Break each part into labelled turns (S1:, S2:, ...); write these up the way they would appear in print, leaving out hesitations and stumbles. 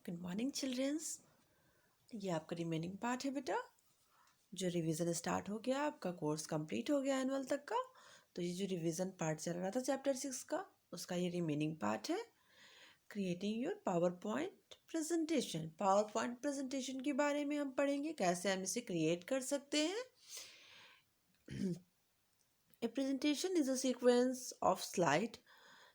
S1: Good morning children's. ये आपका remaining part है बेटा। जो रिवीजन स्टार्ट हो गया, आपका कोर्स कंप्लीट हो गया एनुअल तक का। तो ये जो रिवीजन पार्ट चल रहा था चैप्टर 6 का, उसका ये रिमेनिंग पार्ट है। Creating your power point presentation. Power point presentation के बारे में हम पढ़ेंगे, कैसे हम इसे क्रिएट कर सकते हैं। ए presentation is a sequence of slide.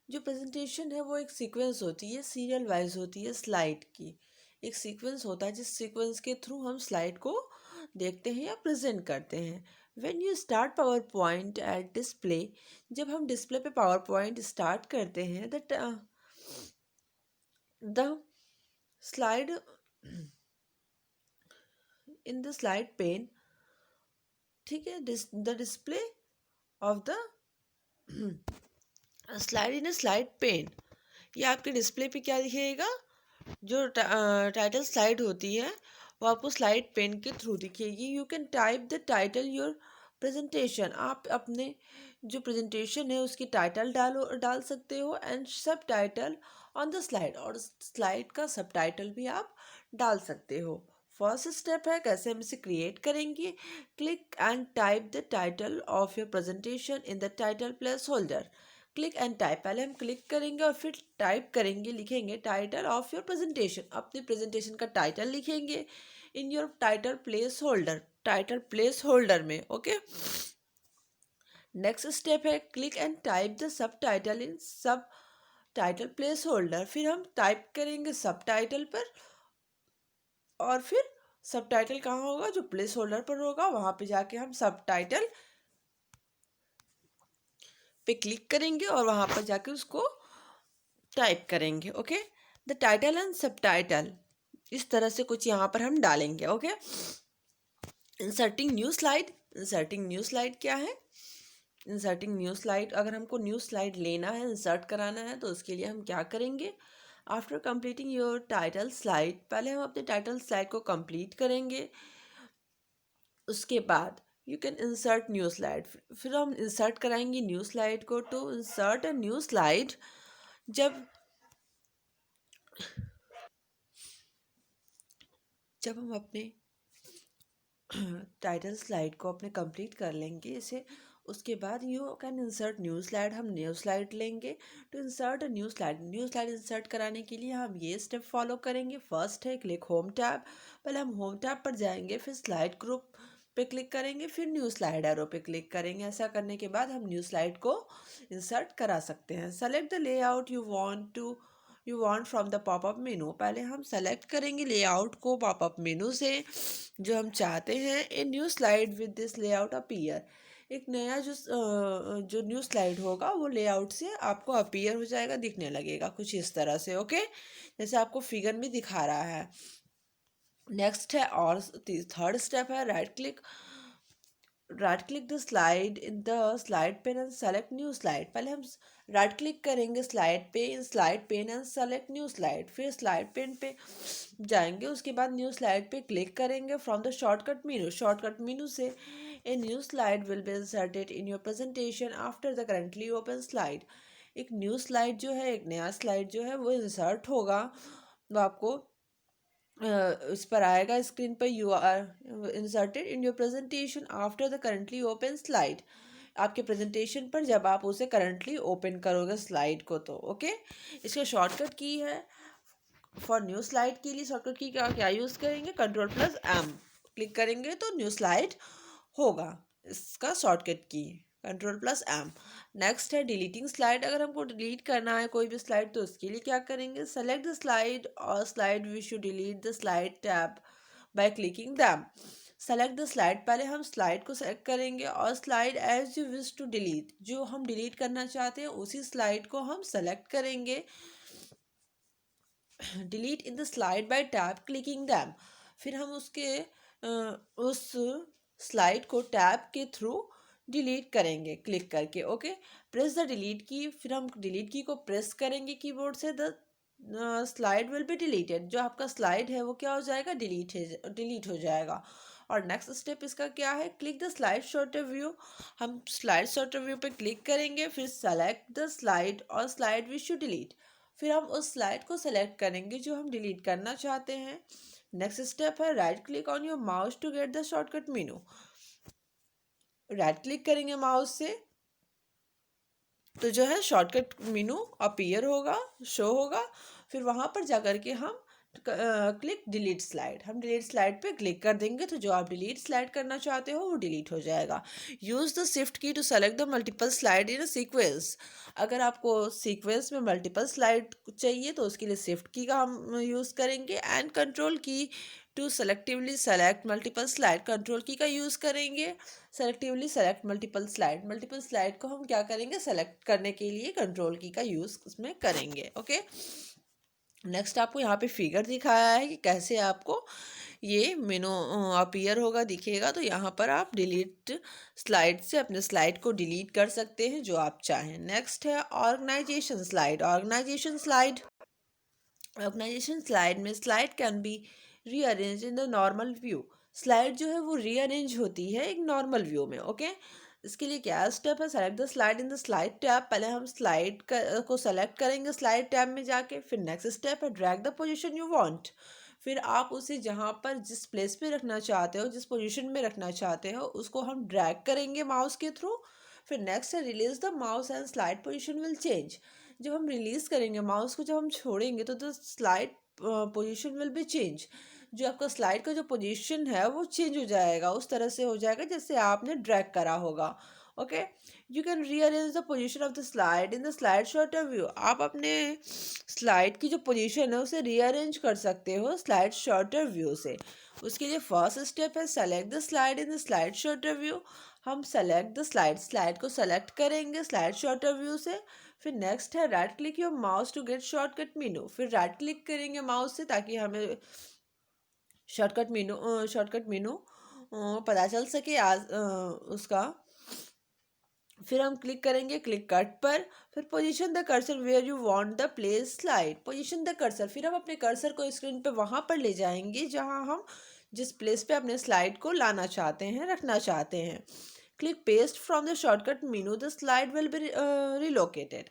S1: जो प्रेजेंटेशन है वो एक सीक्वेंस होती है, सीरियल वाइज होती है स्लाइड की। एक सीक्वेंस होता है जिस सीक्वेंस के थ्रू हम स्लाइड को देखते हैं या प्रेजेंट करते हैं। When you start PowerPoint at display, जब हम डिस्प्ले पे पावर पॉइंट स्टार्ट करते हैं, the slide in the slide pane, ठीक है, the display of the slide in slide pane. ये आपके डिस्प्ले पे क्या दिखेगा, जो टाइटल स्लाइड होती है वो आपको स्लाइड पेन के थ्रू दिखेगी। You can type the title your presentation. आप अपने जो प्रेजेंटेशन है उसकी टाइटल डाल सकते हो एंड सब टाइटल ऑन द स्लाइड, और स्लाइड का सब टाइटल भी आप डाल सकते हो। फर्स्ट स्टेप है कैसे हम इसे क्रिएट करेंगे। Click and type the title of your presentation in the title place holder. Click and type, पहले हम क्लिक करेंगे और फिर टाइप करेंगे, लिखेंगे टाइटल ऑफ योर प्रेजेंटेशन। अपने प्रेजेंटेशन का टाइटल लिखेंगे in your title place holder, title place holder में। ओके, नेक्स्ट स्टेप है click and type the sub title in सब टाइटल प्लेस होल्डर। फिर हम टाइप करेंगे सब टाइटल पर, और फिर सब टाइटल कहाँ होगा, जो प्लेस होल्डर पर होगा, वहां पे जाके हम सब टाइटल पे क्लिक करेंगे और वहां पर जाके उसको टाइप करेंगे। ओके, द टाइटल एंड सब टाइटल, इस तरह से कुछ यहाँ पर हम डालेंगे। Okay, inserting new slide. Inserting new slide क्या है। इंसर्टिंग न्यू स्लाइड, अगर हमको न्यू स्लाइड लेना है, इंसर्ट कराना है, तो उसके लिए हम क्या करेंगे। After completing your title slide, पहले हम अपने टाइटल स्लाइड को कंप्लीट करेंगे। उसके बाद you can insert new slide, फिर हम इंसर्ट कराएंगे न्यू स्लाइड को। To insert a new slide, जब हम अपने टाइटल स्लाइड को अपने कंप्लीट कर लेंगे इसे, उसके बाद you can insert new slide. हम न्यू स्लाइड लेंगे। To insert a new slide, new slide insert कराने के लिए हम ये स्टेप फॉलो करेंगे। फर्स्ट है क्लिक होम टैब। पहले हम होम टैब पर जाएंगे, फिर स्लाइड ग्रुप पे क्लिक करेंगे, फिर न्यू स्लाइड एरो पे क्लिक करेंगे। ऐसा करने के बाद हम न्यू स्लाइड को इंसर्ट करा सकते हैं। Select the layout you want from the popup menu. पहले हम सेलेक्ट करेंगे लेआउट को पॉपअप मेनू से जो हम चाहते हैं। ए new slide with this layout appear, एक नया जो न्यू स्लाइड होगा वो लेआउट से आपको अपीयर हो जाएगा, दिखने लगेगा कुछ इस तरह से। ओके, जैसे आपको फिगर में दिखा रहा है। नेक्स्ट है, और थर्ड स्टेप है right click the slide in the slide pane and select new slide. पहले हम राइट क्लिक करेंगे स्लाइड पे, in slide pane and select new slide. फिर स्लाइड पेन पे जाएंगे, उसके बाद न्यू स्लाइड पे क्लिक करेंगे from the shortcut menu. Shortcut menu से a new slide will be inserted in your presentation after the currently open slide. एक new slide जो है, एक नया स्लाइड जो है वो इंसर्ट होगा, वो आपको इस पर आएगा स्क्रीन पर। You are inserted in your presentation after the currently open slide. आपके प्रेजेंटेशन पर जब आप उसे करंटली ओपन करोगे स्लाइड को, तो ओके। इसका शॉर्टकट की है फॉर न्यू स्लाइड के लिए, शॉर्टकट की क्या यूज़ करेंगे, Ctrl+M क्लिक करेंगे तो न्यू स्लाइड होगा। इसका शॉर्टकट की Ctrl+M। नेक्स्ट है डिलीटिंग स्लाइड। अगर हमको डिलीट करना है कोई भी स्लाइड, तो उसके लिए क्या करेंगे, सेलेक्ट द स्लाइड और slide we should delete the slide tab by clicking them. Select the slide, पहले हम स्लाइड को सेलेक्ट करेंगे और slide as you wish to delete, जो हम डिलीट करना चाहते हैं उसी स्लाइड को हम सेलेक्ट करेंगे। Delete in the slide bye tab clicking them, फिर हम उस स्लाइड को टैब के थ्रू डिलीट करेंगे क्लिक करके। ओके, प्रेस द डिलीट की, फिर हम डिलीट की को प्रेस करेंगे कीबोर्ड से। The slide will be deleted, जो आपका स्लाइड है वो क्या हो जाएगा, डिलीट हो जाएगा। और नेक्स्ट स्टेप इसका क्या है, click the slide sorter view. हम स्लाइड शॉर्टर व्यू पे क्लिक करेंगे, फिर सेलेक्ट द स्लाइड और स्लाइड वी शुड डिलीट, फिर हम उस स्लाइड को सेलेक्ट करेंगे जो हम डिलीट करना चाहते हैं। नेक्स्ट स्टेप है right click on your mouse to get the shortcut menu. Right click करेंगे माउस से तो जो है शॉर्टकट मेनू अपीयर होगा, शो होगा। फिर वहाँ पर जाकर के हम क्लिक डिलीट स्लाइड, हम डिलीट स्लाइड पे क्लिक कर देंगे तो जो आप डिलीट स्लाइड करना चाहते हो वो डिलीट हो जाएगा। Use the shift key to select the multiple slide in a sequence. अगर आपको सीक्वेंस में मल्टीपल स्लाइड चाहिए तो उसके लिए शिफ्ट की का हम यूज़ करेंगे। And control key to selectively select multiple slide, control key का यूज़ करेंगे। सेलेक्टिवली सेलेक्ट मल्टीपल स्लाइड को हम क्या करेंगे, सेलेक्ट करने के लिए कंट्रोल की का यूज़ उसमें करेंगे। ओके, नेक्स्ट आपको यहाँ पे फिगर दिखाया है कि कैसे आपको ये मेनू अपीयर होगा, दिखेगा। तो यहाँ पर आप डिलीट स्लाइड से अपने स्लाइड को डिलीट कर सकते हैं जो आप चाहें। नेक्स्ट है ऑर्गेनाइजेशन स्लाइड। ऑर्गेनाइजेशन स्लाइड में slide can be rearrange in the normal view. Slide जो है वो रीअरेंज होती है एक नॉर्मल व्यू में। ओके, इसके लिए क्या स्टेप है, select the slide in the slide tab. पहले हम स्लाइड को सेलेक्ट करेंगे स्लाइड टैब में जाके। फिर नेक्स्ट स्टेप है drag the position you want. फिर आप उसे जहाँ पर जिस प्लेस पे रखना चाहते हो, जिस पोजीशन में रखना चाहते हो, उसको हम ड्रैग करेंगे माउस के थ्रू। फिर नेक्स्ट है release the mouse and slide position will change. जब हम रिलीज करेंगे माउस को, जब हम छोड़ेंगे तो the slide position will be change. जो आपका स्लाइड का जो पोजीशन है वो चेंज हो जाएगा, उस तरह से हो जाएगा जैसे आपने ड्रैग करा होगा। Okay, you can rearrange the position of the slide in the slide sorter view. आप अपने स्लाइड की जो पोजीशन है उसे रीअरेंज कर सकते हो स्लाइड शॉर्टर व्यू से। उसके लिए फर्स्ट स्टेप है select the slide in the slide sorter view. हम सेलेक्ट द स्लाइड को सेलेक्ट करेंगे स्लाइड शॉर्टर व्यू से। फिर नेक्स्ट है right click your mouse to get shortcut menu. फिर राइट क्लिक करेंगे माउस से ताकि हमें शॉर्टकट मेनू पता चल सके आज उसका। फिर हम क्लिक करेंगे क्लिक कट पर। फिर position the cursor where you want the place slide. Position the cursor, फिर हम अपने कर्सर को स्क्रीन पे वहाँ पर ले जाएंगे जहाँ हम जिस प्लेस पे अपने स्लाइड को लाना चाहते हैं, रखना चाहते हैं। Click paste from the shortcut menu, the slide will B relocated.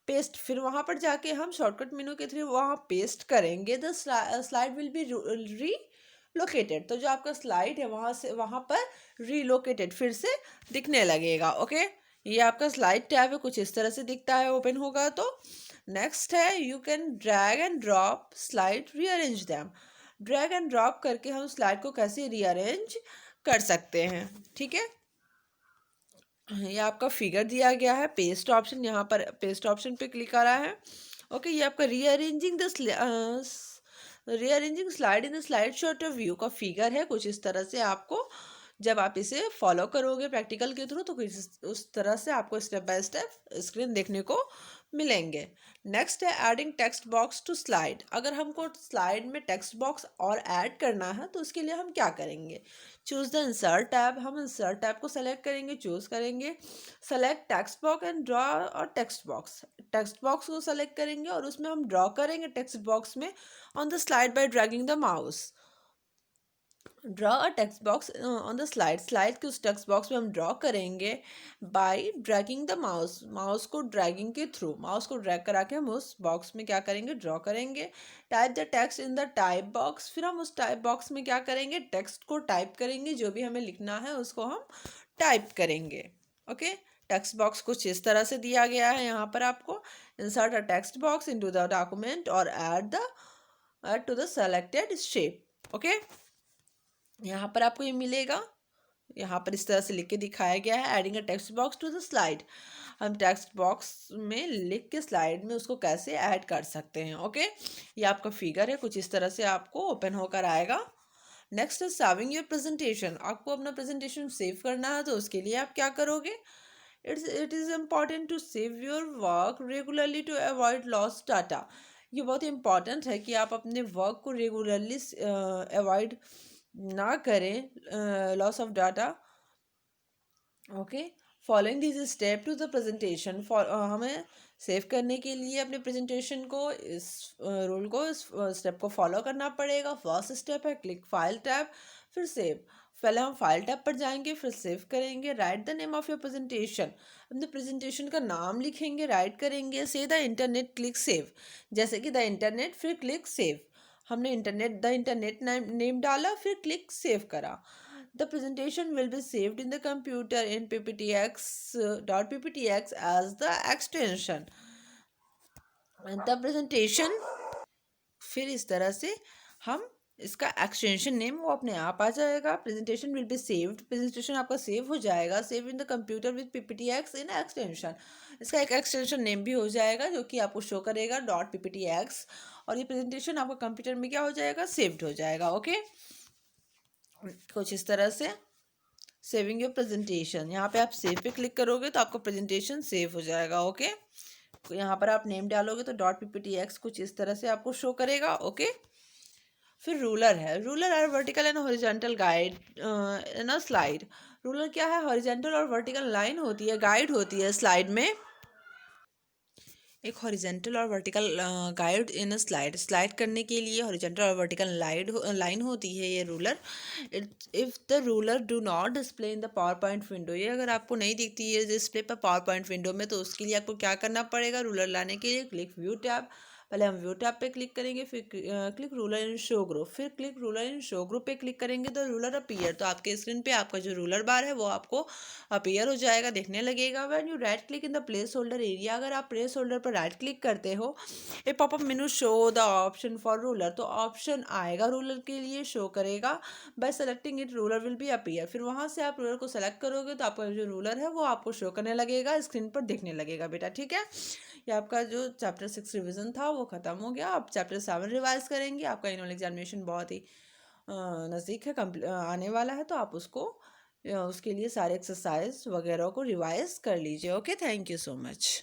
S1: Paste, फिर वहाँ पर जाके हम शॉर्टकट मेनू के थ्रू वहाँ पेस्ट करेंगे, द स्लाइड विल बी री लोकेटेड। तो जो आपका स्लाइड है वहाँ से वहाँ पर रीलोकेटेड फिर से दिखने लगेगा। ओके, ये आपका स्लाइड टैब है, कुछ इस तरह से दिखता है ओपन होगा तो। नेक्स्ट है you can drag and drop slide rearrange them. Drag and drop करके हम स्लाइड को कैसे रीअरेंज कर सकते हैं। ठीक है, ये आपका फिगर दिया गया है, पेस्ट ऑप्शन, यहाँ पर पेस्ट ऑप्शन पे क्लिक करा है। ओके, ये आपका rearranging slide in the slide sorter view का फिगर है। कुछ इस तरह से आपको जब आप इसे फॉलो करोगे प्रैक्टिकल के थ्रू तो कुछ उस तरह से आपको स्टेप बाय स्टेप स्क्रीन देखने को मिलेंगे। नेक्स्ट है adding text box to slide. अगर हमको स्लाइड में टेक्स्ट बॉक्स और ऐड करना है तो उसके लिए हम क्या करेंगे, चूज द इंसर्ट टैब। हम इंसर्ट टैब को सेलेक्ट करेंगे, चूज करेंगे select text box and draw और टेक्स्ट बॉक्स। टेक्स्ट बॉक्स को सेलेक्ट करेंगे और उसमें हम ड्रॉ करेंगे टेक्स्ट बॉक्स में on the slide bye dragging the mouse. Draw a text box on the slide के उस टेक्स्ट बॉक्स में हम ड्रॉ करेंगे bye dragging the mouse. Mouse को ड्रैगिंग के थ्रू, माउस को ड्रैग करा के हम उस बॉक्स में क्या करेंगे, ड्रॉ करेंगे। Type the text in the type box. फिर हम उस टाइप बॉक्स में क्या करेंगे, टेक्स्ट को टाइप करेंगे, जो भी हमें लिखना है उसको हम टाइप करेंगे। ओके, टेक्स्ट बॉक्स कुछ इस तरह से दिया गया है यहाँ पर आपको। Insert a text box into the document और add to the selected shape. Okay, यहाँ पर आपको ये मिलेगा, यहाँ पर इस तरह से लिख के दिखाया गया है adding a text box to the slide. हम टेक्स्ट बॉक्स में लिख के स्लाइड में उसको कैसे ऐड कर सकते हैं। ओके, ये आपका फिगर है, कुछ इस तरह से आपको ओपन होकर आएगा। नेक्स्ट है सेविंग योर प्रेजेंटेशन। आपको अपना प्रेजेंटेशन सेव करना है तो उसके लिए आप क्या करोगे, it is important to save your work regularly to avoid loss data. ये बहुत इंपॉर्टेंट है कि आप अपने वर्क को रेगुलरली अवॉइड ना करें loss of data. Okay, following this step to the presentation, हमें सेव करने के लिए अपने प्रेजेंटेशन को इस रूल को, इस स्टेप को फॉलो करना पड़ेगा। फर्स्ट स्टेप है क्लिक फाइल टैब, फिर सेव। पहले हम फाइल टैब पर जाएंगे, फिर सेव करेंगे। Right the name of your presentation, अपने प्रेजेंटेशन का नाम लिखेंगे, राइट करेंगे। से द इंटरनेट क्लिक सेव, जैसे कि द इंटरनेट फिर क्लिक सेव। हमने द इंटरनेट नेम डाला, फिर क्लिक सेव करा। The presentation will be saved in the computer in pptx.pptx as the extension. The presentation, फिर इस तरह से हम इसका एक्सटेंशन नेम वो अपने आप आ जाएगा। Presentation will be saved, presentation आपका सेव हो जाएगा, save in the computer with pptx in extension. इसका एक एक्सटेंशन नेम भी हो जाएगा जो कि आपको शो करेगा .pptx, और ये प्रेजेंटेशन आपका कंप्यूटर में क्या हो जाएगा, सेव्ड हो जाएगा। ओके, कुछ इस तरह से सेविंग योर प्रेजेंटेशन। यहाँ पे आप सेव पे क्लिक करोगे तो आपका प्रेजेंटेशन सेव हो जाएगा। ओके, तो यहाँ पर आप नेम डालोगे तो .pptx कुछ इस तरह से आपको शो करेगा। ओके, फिर रूलर है। Ruler are vertical and horizontal guide in a slide. Ruler क्या है, हॉरिजॉन्टल और वर्टिकल लाइन होती है, गाइड होती है स्लाइड में। एक हॉरिजेंटल और वर्टिकल गाइड इन स्लाइड, स्लाइड करने के लिए हॉरिजेंटल और वर्टिकल लाइन होती है ये ruler. If the ruler do not display in the power point window, ये अगर आपको नहीं दिखती है डिस्प्ले पर पावर पॉइंट विंडो में, तो उसके लिए आपको क्या करना पड़ेगा, रूलर लाने के लिए क्लिक व्यू टैब। पहले हम व्यू टैब पे क्लिक करेंगे, फिर click ruler in show group, फिर click ruler in show group पे क्लिक करेंगे तो रूलर अपीयर, तो आपके स्क्रीन पे आपका जो रूलर बार है वो आपको अपीयर हो जाएगा, देखने लगेगा। When you right click in the placeholder area, अगर आप प्लेस होल्डर पर राइट क्लिक करते हो, a popup menu show the option for ruler, तो ऑप्शन आएगा रूलर के लिए, शो करेगा। By selecting it ruler will be appear, फिर वहाँ से आप रूलर को सेलेक्ट करोगे तो आपका जो रूलर है वो आपको शो करने लगेगा, स्क्रीन पर दिखने लगेगा बेटा। ठीक है, ये आपका जो चैप्टर 6 रिवीजन था वो ख़त्म हो गया। आप चैप्टर 7 रिवाइज करेंगे। आपका एनुअल एग्जामिनेशन बहुत ही नज़दीक है, आने वाला है, तो आप उसको उसके लिए सारे एक्सरसाइज वगैरह को रिवाइज कर लीजिए। Okay, thank you so much.